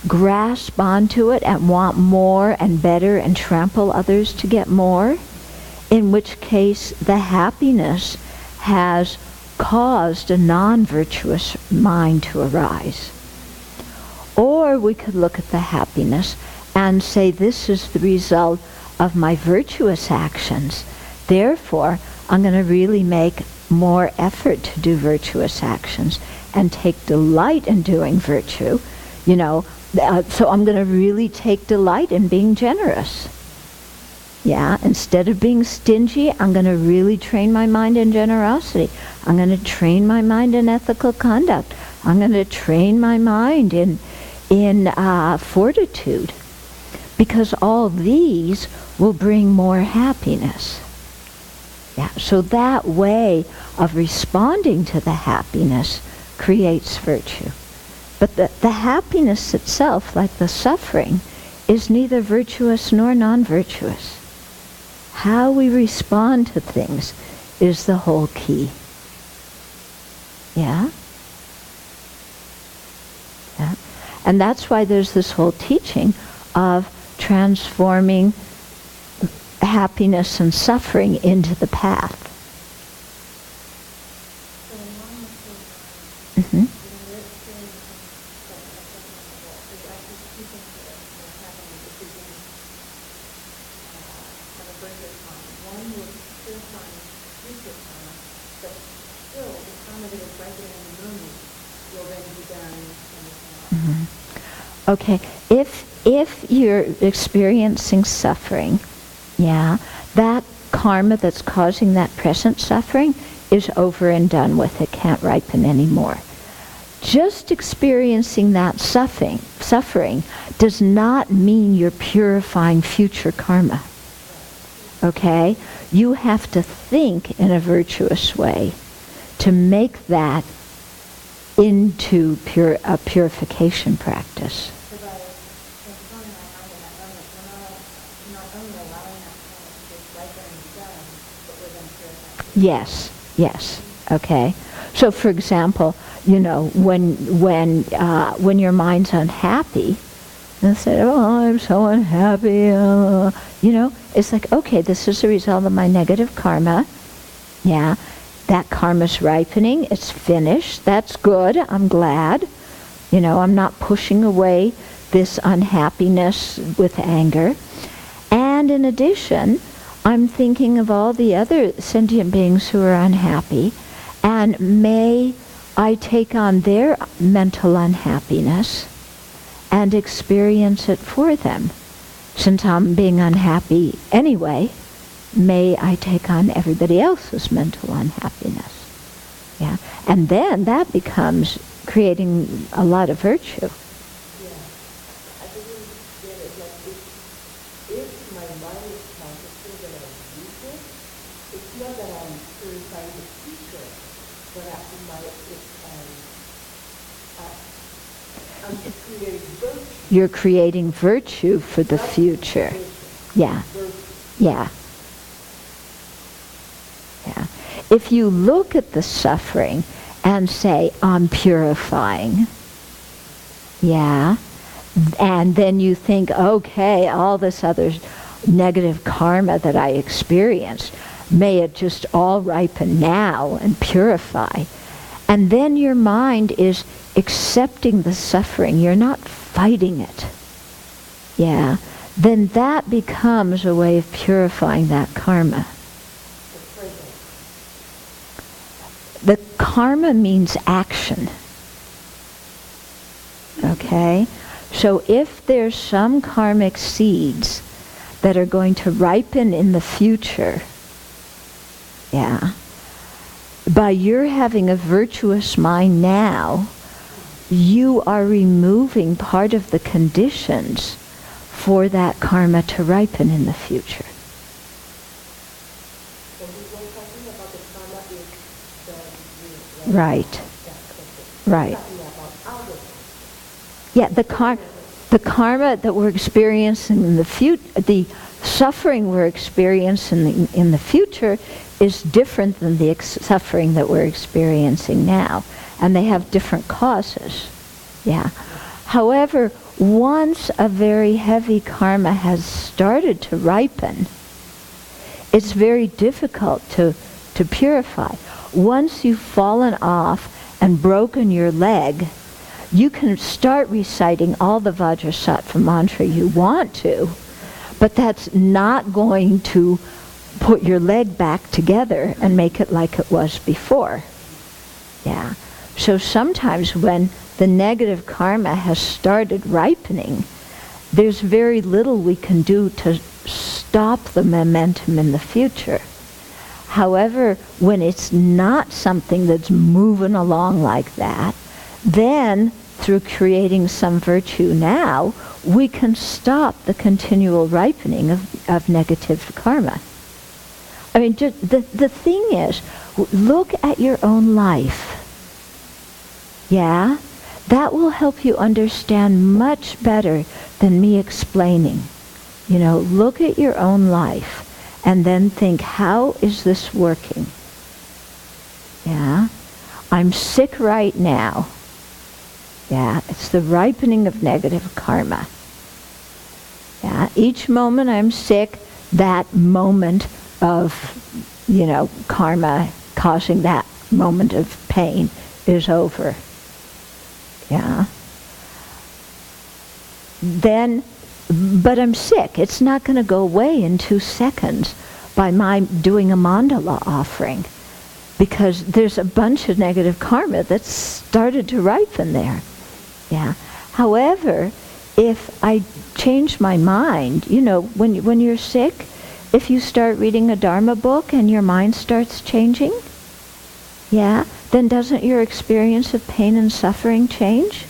S1: grasp onto it and want more and better and trample others to get more, in which case the happiness has caused a non-virtuous mind to arise. Or we could look at the happiness and say, this is the result of my virtuous actions. Therefore, I'm going to really make more effort to do virtuous actions and take delight in doing virtue. So I'm going to really take delight in being generous. Instead of being stingy, I'm going to really train my mind in generosity. I'm going to train my mind in ethical conduct. I'm going to train my mind in fortitude, because all these will bring more happiness. So that way of responding to the happiness creates virtue. But the happiness itself, like the suffering, is neither virtuous nor non-virtuous. How we respond to things is the whole key. Yeah? And that's why there's this whole teaching of transforming happiness and suffering into the path. Mm-hmm.
S3: further karma. One was purifying future karma, but still the karma that is right there in the moment will then be done in this life.
S1: Mm-hmm. Okay, if you're experiencing suffering, yeah, that karma that's causing that present suffering is over and done with. It can't ripen anymore. Just experiencing that suffering does not mean you're purifying future karma. Okay? You have to think in a virtuous way to make that into a purification practice.
S3: So by transforming our mind in that moment, we're not only allowing that karma to just right there and be done, but we're then purifying.
S1: Yes, okay. So for example, you know, when your mind's unhappy, and say, oh, I'm so unhappy, you know, it's like, okay, this is the result of my negative karma. Yeah, that karma's ripening, it's finished, that's good, I'm glad. You know, I'm not pushing away this unhappiness with anger. And in addition, I'm thinking of all the other sentient beings who are unhappy, and may I take on their mental unhappiness and experience it for them. Since I'm being unhappy anyway, may I take on everybody else's mental unhappiness. Yeah, and then that becomes creating a lot of virtue.
S3: Yeah, I didn't get it. Like if my mind is consciously that I'm using, it's not that I'm purifying the future, but I'm creating virtue.
S1: You're creating virtue for the future. Yeah, yeah. Yeah. If you look at the suffering and say, I'm purifying, yeah, and then you think, okay, all this other negative karma that I experienced, may it just all ripen now and purify. And then your mind is accepting the suffering. You're not fighting it. Yeah. Then that becomes a way of purifying that karma. The karma means action. Okay? So if there's some karmic seeds that are going to ripen in the future, yeah, by your having a virtuous mind now, you are removing part of the conditions for that karma to ripen in the future. Right. Right. Yeah, the karma that we're experiencing in the future, the suffering we're experiencing in the future is different than the suffering that we're experiencing now. And they have different causes. Yeah. However, once a very heavy karma has started to ripen, it's very difficult to purify. Once you've fallen off and broken your leg, you can start reciting all the Vajrasattva mantra you want to, but that's not going to put your leg back together and make it like it was before. Yeah. So sometimes when the negative karma has started ripening, there's very little we can do to stop the momentum in the future. However, when it's not something that's moving along like that, then through creating some virtue now, we can stop the continual ripening of negative karma. I mean, the thing is, look at your own life. Yeah? That will help you understand much better than me explaining. You know, look at your own life and then think, how is this working? Yeah? I'm sick right now. Yeah, it's the ripening of negative karma. Yeah, each moment I'm sick, that moment of, karma causing that moment of pain is over. Yeah. Then but I'm sick. It's not going to go away in 2 seconds by my doing a mandala offering, because there's a bunch of negative karma that's started to ripen there. Yeah. However, if I change my mind, when you're sick, if you start reading a Dharma book and your mind starts changing, yeah, then doesn't your experience of pain and suffering change?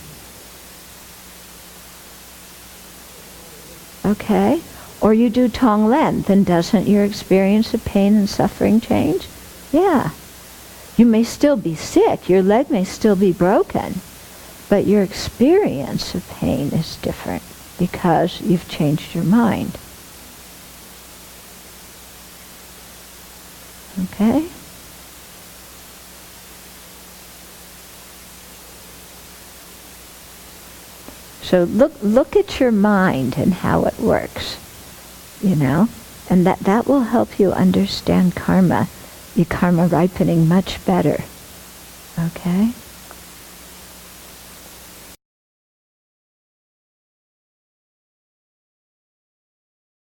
S1: Okay? Or you do Tonglen, then doesn't your experience of pain and suffering change? Yeah. You may still be sick, your leg may still be broken, but your experience of pain is different because you've changed your mind. Okay? So look at your mind and how it works, and that will help you understand karma, your karma ripening much better. Okay?